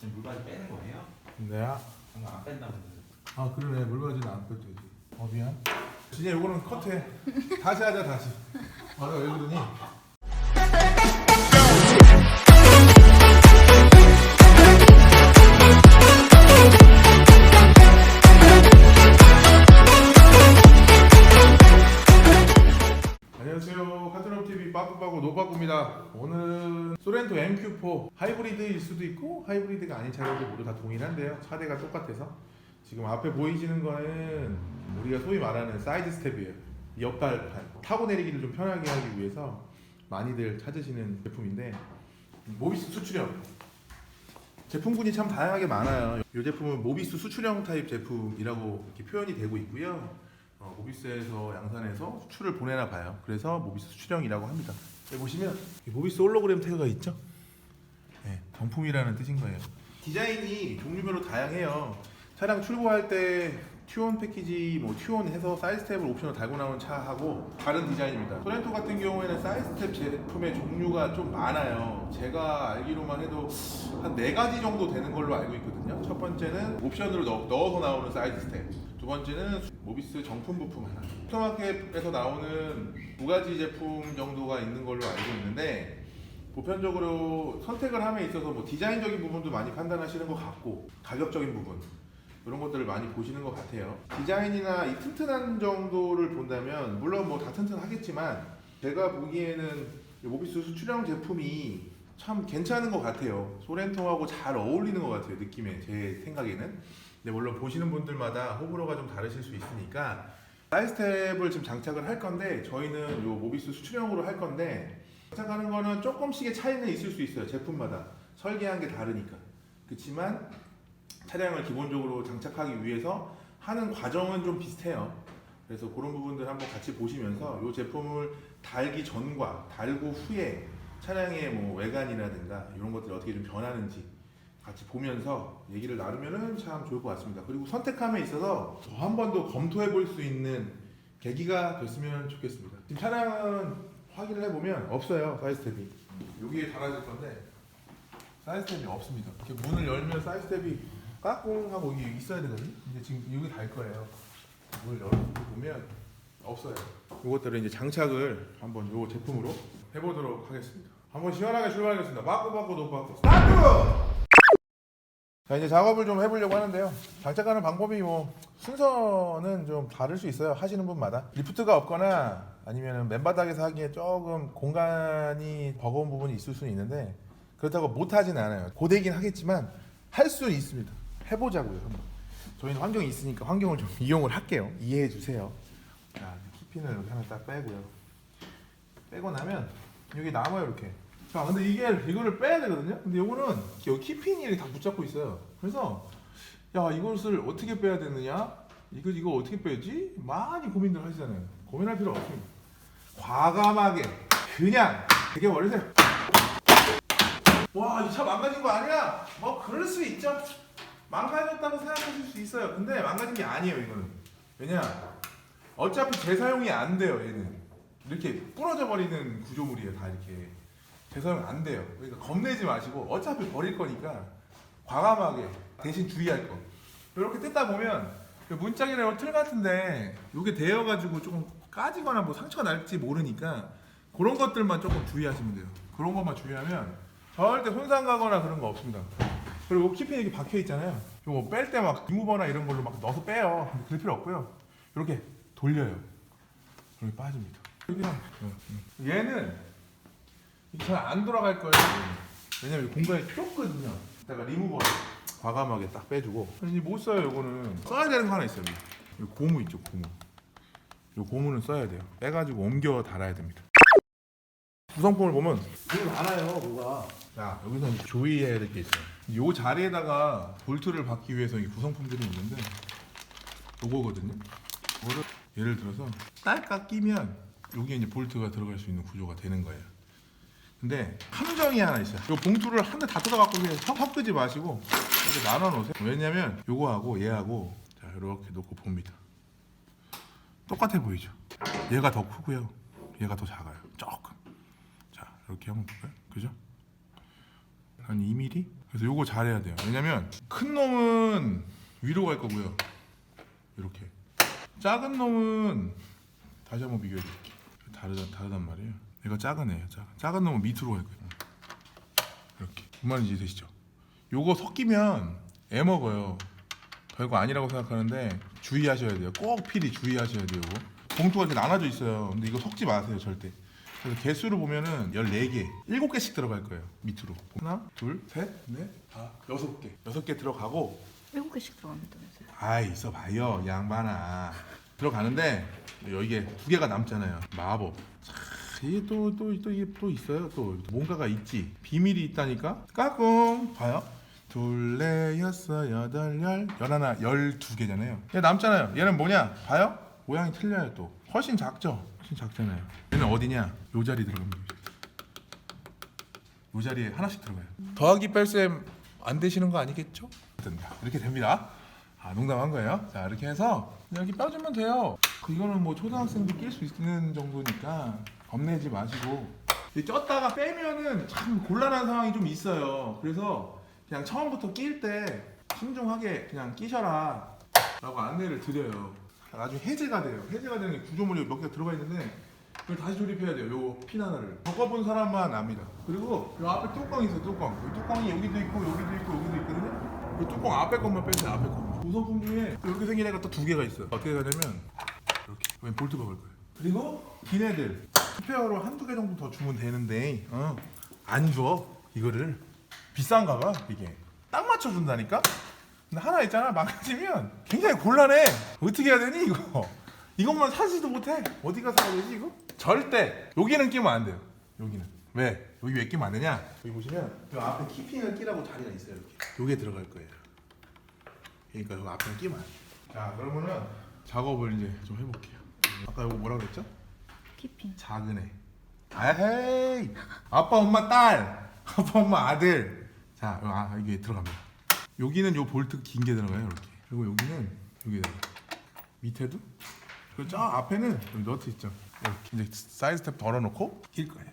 물바지 빼는 거예요? 네. 뭔가 안 뺀다 보네. 아 그러네, 물바지는 안 뺐지. 미안. 진짜 요거는 컷해. 다시 하자 다시. 내가 왜 그러니? 안녕하세요, 카트럽TV 빠꾸빠꾸 노빠꾸입니다. 오늘은 소렌토 MQ4 하이브리드일 수도 있고 하이브리드가 아닌 차량도 모두 다 동일한데요, 차대가 똑같아서 지금 앞에 보이시는 거는 우리가 소위 말하는 사이드 스텝이에요. 옆발판, 타고 내리기를 좀 편하게 하기 위해서 많이들 찾으시는 제품인데, 모비스 수출형 제품군이 참 다양하게 많아요. 이 제품은 모비스 수출형 타입 제품이라고 이렇게 표현이 되고 있고요. 모비스에서 양산해서 수출을 보내나 봐요. 그래서 모비스 수출형이라고 합니다. 여기 보시면 모비스 홀로그램 태그가 있죠? 네, 정품이라는 뜻인 거예요. 디자인이 종류별로 다양해요. 차량 출고할 때 튜온 패키지, 튜온 해서 사이드 스텝을 옵션으로 달고 나온 차하고 다른 디자인입니다. 소렌토 같은 경우에는 사이드 스텝 제품의 종류가 좀 많아요. 제가 알기로만 해도 한 4가지 정도 되는 걸로 알고 있거든요. 첫 번째는 옵션으로 넣어서 나오는 사이드 스텝, 두 번째는 모비스 정품 부품 하나, 슈퍼마켓에서 나오는 2가지 제품 정도가 있는 걸로 알고 있는데, 보편적으로 선택을 함에 있어서 디자인적인 부분도 많이 판단하시는 것 같고, 가격적인 부분 이런 것들을 많이 보시는 것 같아요. 디자인이나 이 튼튼한 정도를 본다면 물론 다 튼튼하겠지만, 제가 보기에는 모비스 수출형 제품이 참 괜찮은 것 같아요. 소렌토하고 잘 어울리는 것 같아요, 느낌에, 제 생각에는. 근데 물론 보시는 분들마다 호불호가 좀 다르실 수 있으니까, 사이드 스텝을 지금 장착을 할 건데, 저희는 요 모비스 수출형으로 할 건데, 장착하는 거는 조금씩의 차이는 있을 수 있어요. 제품마다 설계한 게 다르니까. 그렇지만 차량을 기본적으로 장착하기 위해서 하는 과정은 좀 비슷해요. 그래서 그런 부분들 한번 같이 보시면서 이 제품을 달기 전과 달고 후에 차량의 외관이라든가 이런 것들이 어떻게 좀 변하는지 같이 보면서 얘기를 나누면은 참 좋을 것 같습니다. 그리고 선택함에 있어서 더 한 번 더 검토해 볼 수 있는 계기가 됐으면 좋겠습니다. 지금 차량은 확인을 해보면 없어요, 사이드 스텝이. 여기에 달아질 건데 사이드 스텝이 없습니다. 이렇게 문을 열면 사이드 스텝이 까꿍하고 여기 있어야 되거든요. 근데 지금 여기 달 거예요. 문을 열어보면 없어요. 이것들을 이제 장착을 한번 이 제품으로 해보도록 하겠습니다. 한번 시원하게 출발하겠습니다. 빠꾸빠꾸 노빠꾸 스타트! 자, 이제 작업을 좀 해보려고 하는데요. 장착하는 방법이 순서는 좀 다를 수 있어요, 하시는 분마다. 리프트가 없거나 아니면 맨바닥에서 하기에 조금 공간이 버거운 부분이 있을 수는 있는데, 그렇다고 못하진 않아요. 고되긴 하겠지만 할 수는 있습니다. 해보자고요, 한번. 저희는 환경이 있으니까 환경을 좀 이용을 할게요. 이해해 주세요. 자, 키핀을 이렇게 하나 딱 빼고요. 빼고 나면 여기 남아요, 이렇게. 자, 근데 이거를 빼야 되거든요. 근데 요거는 여기 키핀이 이렇게 다 붙잡고 있어요. 그래서 야, 이것을 어떻게 빼야 되느냐? 이거 어떻게 빼지? 많이 고민들 하시잖아요. 고민할 필요 없습니다. 과감하게 그냥 되게 버리세요. 와, 이 차 망가진 거 아니야? 그럴 수 있죠. 망가졌다고 생각하실 수 있어요. 근데 망가진 게 아니에요, 이거는. 왜냐? 어차피 재사용이 안 돼요, 얘는. 이렇게 부러져 버리는 구조물이에요, 다 이렇게. 재사용 안 돼요. 그러니까 겁내지 마시고, 어차피 버릴 거니까 과감하게 대신 주의할 거. 이렇게 뜯다 보면 문짝이나 틀 같은데 이게 데여가지고 조금 까지거나 상처가 날지 모르니까 그런 것들만 조금 주의하시면 돼요. 그런 것만 주의하면 절대 손상 가거나 그런 거 없습니다. 그리고 키핀이 이렇게 박혀 있잖아요. 이거 뺄 때 리무버나 이런 걸로 넣어서 빼요. 근데 그럴 필요 없고요. 이렇게 돌려요. 이렇게 빠집니다. 얘는 잘 안 돌아갈 거예요. 왜냐면 공간이 좁거든요. 이따가 리무버 과감하게 딱 빼주고. 이제 못 써요. 요거는 써야 되는 거 하나 있어요. 이 고무 있죠, 고무. 이 고무는 써야 돼요. 빼가지고 옮겨 달아야 됩니다. 구성품을 보면 되게 많아요, 뭐가. 자, 여기서 주의해야 될 게 있어요. 이 자리에다가 볼트를 받기 위해서 이 구성품들이 있는데, 요거거든요. 이거를 예를 들어서 딸깍 끼면 여기에 이제 볼트가 들어갈 수 있는 구조가 되는 거예요. 근데 함정이 하나 있어요. 이 봉투를 한 대 다 뜯어갖고 그냥 섞지 마시고 이렇게 나눠 놓으세요. 왜냐면 요거하고 얘하고 자, 이렇게 놓고 봅니다. 똑같아 보이죠? 얘가 더 크고요, 얘가 더 작아요, 조금. 자, 이렇게 한번 볼까요? 그죠? 한 2mm? 그래서 요거 잘해야 돼요. 왜냐면 큰 놈은 위로 갈 거고요. 이렇게. 작은 놈은 다시 한번 비교해 드릴게요. 다르단 말이에요. 얘가 작은 애예요. 작은 놈은 밑으로 갈 거예요. 이렇게. 무슨 말인지 되시죠? 요거 섞이면 애 먹어요. 별거 아니라고 생각하는데 주의하셔야 돼요. 꼭 필히 주의하셔야 돼요. 요거. 봉투가 이렇게 나눠져 있어요. 근데 이거 섞지 마세요, 절대. 그래서 개수로 보면은 14개, 7개씩 들어갈 거예요. 밑으로. 하나, 둘, 셋, 넷, 다 6개. 6개 들어가고 7개씩 들어간다면서요? 아이 있어봐요 양반아 들어가는데 여기에 2개가 남잖아요. 마법. 자, 이게 또 있어요. 또 뭔가가 있지. 비밀이 있다니까. 까꿍 봐요. 둘, 넷, 여섯, 여덟, 열, 열하나, 12개잖아요. 얘 남잖아요. 얘는 뭐냐? 봐요. 모양이 틀려요. 또 훨씬 작죠. 훨씬 작잖아요. 얘는 어디냐? 요 자리 들어갑니다. 요 자리에 하나씩 들어가요. 더하기 뺄셈 안 되시는 거 아니겠죠? 이렇게 됩니다. 아 농담한 거예요. 자 이렇게 해서 여기 빼주면 돼요. 이거는 뭐 초등학생도 낄 수 있는 정도니까 겁내지 마시고. 쪘다가 빼면은 참 곤란한 상황이 좀 있어요. 그래서 그냥 처음부터 낄 때 신중하게 그냥 끼셔라 라고 안내를 드려요. 나중에 해제가 돼요. 해제가 되는 게 구조물이 몇 개 들어가 있는데 그걸 다시 조립해야 돼요. 요 핀 하나를 겪어본 사람만 압니다. 그리고 요 앞에 뚜껑이 있어요. 뚜껑. 이 뚜껑이 여기도 있고 여기도 있고 여기도 있거든요. 이 뚜껑 앞에 것만 빼세요. 앞에 것만. 구성품 중에 이렇게 생긴 애가 또 2개가 있어요. 어떻게 하냐면 이렇게 왼 볼트 박을 거예요. 그리고 긴 애들 스페어로 1~2개 정도 더 주면 되는데 안 줘. 이거를 비싼가 봐. 이게 딱 맞춰준다니까. 근데 하나 있잖아. 망가지면 굉장히 곤란해. 어떻게 해야 되니 이거. 이것만 사지도 못해. 어디 가서 사야 되지 이거? 절대 여기는 끼면 안 돼요. 여기는 왜? 여기 왜 끼면 안 되냐? 여기 보시면 이 앞에 키핑을 끼라고 자리가 있어요. 이렇게 요게 들어갈 거예요. 그러니까 여기 앞에 끼면 안 돼요. 자 그러면은 작업을 이제 좀 해볼게요. 아까 이거 뭐라 그랬죠? 키핑. 작은 애. 아헤이. 아빠 엄마 딸. 아빠 엄마 아들. 자 이게 들어갑니다. 여기는 요 볼트 긴 게 들어가요. 이렇게. 그리고 여기는 여기 들어가. 밑에도. 그리고 저 앞에는 여기 너트 있죠. 이렇게 이제 사이드 스텝 덜어놓고 낄 거예요.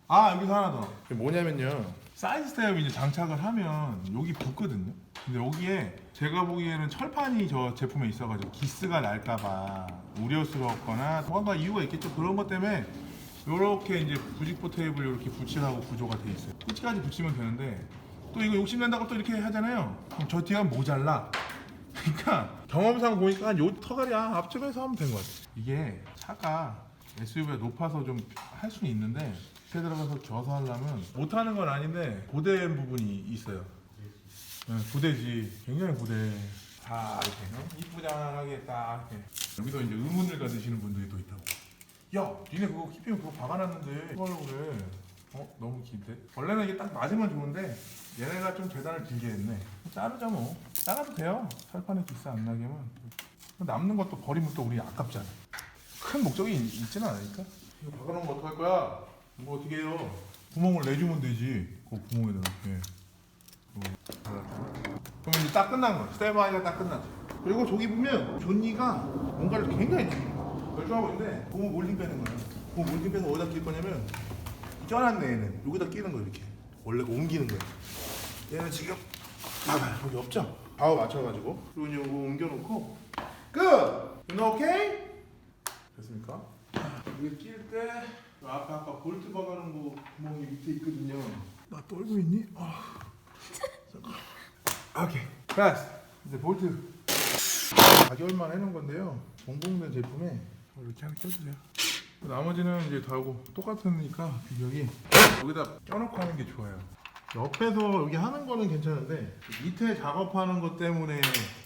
아 여기서 하나 더. 이게 뭐냐면요. 사이드 스텝 이제 장착을 하면 여기 붙거든요. 근데 여기에 제가 보기에는 철판이 저 제품에 있어가지고 기스가 날까봐 우려스럽거나 뭔가 이유가 있겠죠. 그런 것 때문에 이렇게 이제 부직포 테이블 이렇게 붙이라고 구조가 돼 있어요. 끝까지 붙이면 되는데 또 이거 욕심낸다고 또 이렇게 하잖아요. 그럼 저 뒤가 모자라. 그러니까 경험상 보니까 요 터갈이야 앞쪽에서 하면 된 것 같아. 이게 차가 SUV가 높아서 좀 할 수는 있는데 밑에 들어가서 겨서 하려면 못하는 건 아닌데 고된 부분이 있어요. 네, 고되지. 굉장히 고돼. 다 이렇게 이쁘장하게 딱 이렇게. 여기서 이제 의문을 가지시는 분들이 또 있다고. 야 니네 그거 키핑 그거 박아놨는데 그거 하려고 그래. 너무 긴데? 원래는 이게 딱 맞으면 좋은데 얘네가 좀 재단을 길게 했네. 자르자 뭐. 자라도 돼요. 철판에 기스 안 나게만. 남는 것도 버리면 또 우리 아깝잖아. 큰 목적이 있지는 않으니까. 이거 박아놓으면 어떡할 거야? 뭐 어떻게 해요? 구멍을 내주면 되지. 그 구멍에다 이렇게. 그럼 이제 딱 끝난 거야. 스텝 하이가 딱 끝났죠. 그리고 저기 보면 존니가 뭔가를 굉장히 결정하고 있는데 고무 몰딩 빼는 거야. 고무 몰딩 빼서 어디다 낄 거냐면 껴놨네 얘는. 여기다 끼는 거 이렇게. 원래 옮기는 거야. 얘는 지금 여기 없죠? 바로 맞춰가지고 그리고 이거 옮겨놓고 끝! 이거 오케이? 됐습니까? 여기 낄 때 앞에 아까 볼트 박아놓은 거 구멍이 밑에 있거든요. 나 떨고 있니? 오케이 패스. 이제 볼트 4개월만 해놓은 건데요. 공봉된 제품에 이렇게 하나 껴주세요. 나머지는 이제 다 하고 똑같으니까 비격이 여기다 껴놓고 하는 게 좋아요. 옆에서 여기 하는 거는 괜찮은데 밑에 작업하는 것 때문에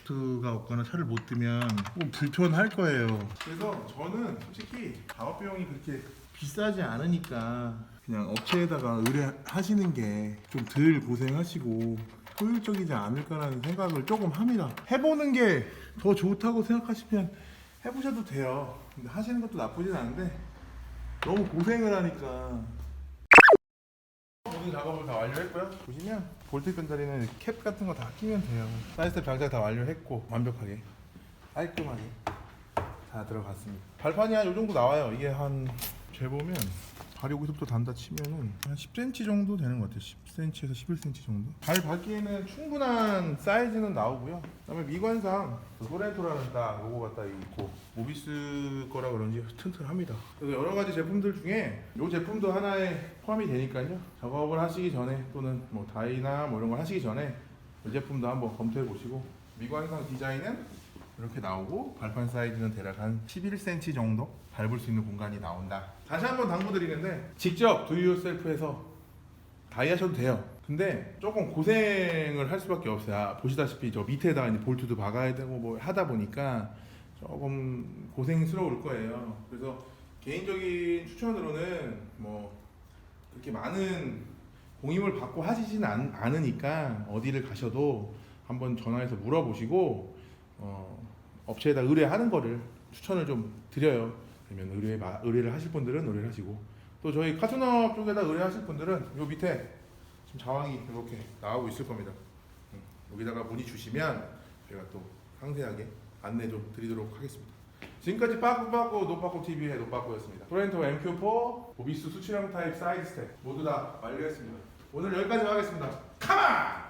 볼트가 없거나 차를 못 뜨면 조금 불편할 거예요. 그래서 저는 솔직히 작업 비용이 그렇게 비싸지 않으니까 그냥 업체에다가 의뢰하시는 게 좀 덜 고생하시고 효율적이지 않을까라는 생각을 조금 합니다. 해보는 게 더 좋다고 생각하시면 해보셔도 돼요. 근데 하시는 것도 나쁘진 않은데 너무 고생을 하니까. 모든 작업을 다 완료했고요. 보시면 볼트 끈 자리는 캡 같은 거 다 끼면 돼요. 사이드 장착 다 완료했고 완벽하게 깔끔하게 다 들어갔습니다. 발판이 한 요 정도 나와요. 이게 한 재보면 발이 여기서부터 단다 치면은 한 10cm 정도 되는 것 같아요. 10cm에서 11cm 정도. 발 밟기에는 충분한 사이즈는 나오고요. 그다음에 미관상 소렌토라는 딱 로고가 딱 있고 모비스 거라 그런지 튼튼합니다. 그래서 여러 가지 제품들 중에 이 제품도 하나에 포함이 되니까요. 작업을 하시기 전에 또는 뭐 다이나 뭐 이런 걸 하시기 전에 이 제품도 한번 검토해 보시고 미관상 디자인은 이렇게 나오고 발판 사이즈는 대략 한 11cm 정도 밟을 수 있는 공간이 나온다. 다시 한번 당부드리는데 직접 두유셀프에서 다이 하셔도 돼요. 근데 조금 고생을 할 수밖에 없어요. 보시다시피 저 밑에다가 이제 볼트도 박아야 되고 뭐 하다 보니까 조금 고생스러울 거예요. 그래서 개인적인 추천으로는 뭐 그렇게 많은 공임을 받고 하시지는 않으니까 어디를 가셔도 한번 전화해서 물어보시고 업체에다 의뢰하는 거를 추천을 좀 드려요. 그러면 의뢰를 하실 분들은 의뢰를 하시고 또 저희 카투너 쪽에다 의뢰하실 분들은 요 밑에 지금 자왕이 이렇게 나오고 있을 겁니다. 여기다가 문의 주시면 제가 또 상세하게 안내 좀 드리도록 하겠습니다. 지금까지 빠꾸빠꾸 노빠꾸 TV의 노빠꾸였습니다. 소렌토 MQ4 모비스 수출형 타입 사이드 스텝 모두 다 완료했습니다. 오늘 여기까지 하겠습니다. 가만!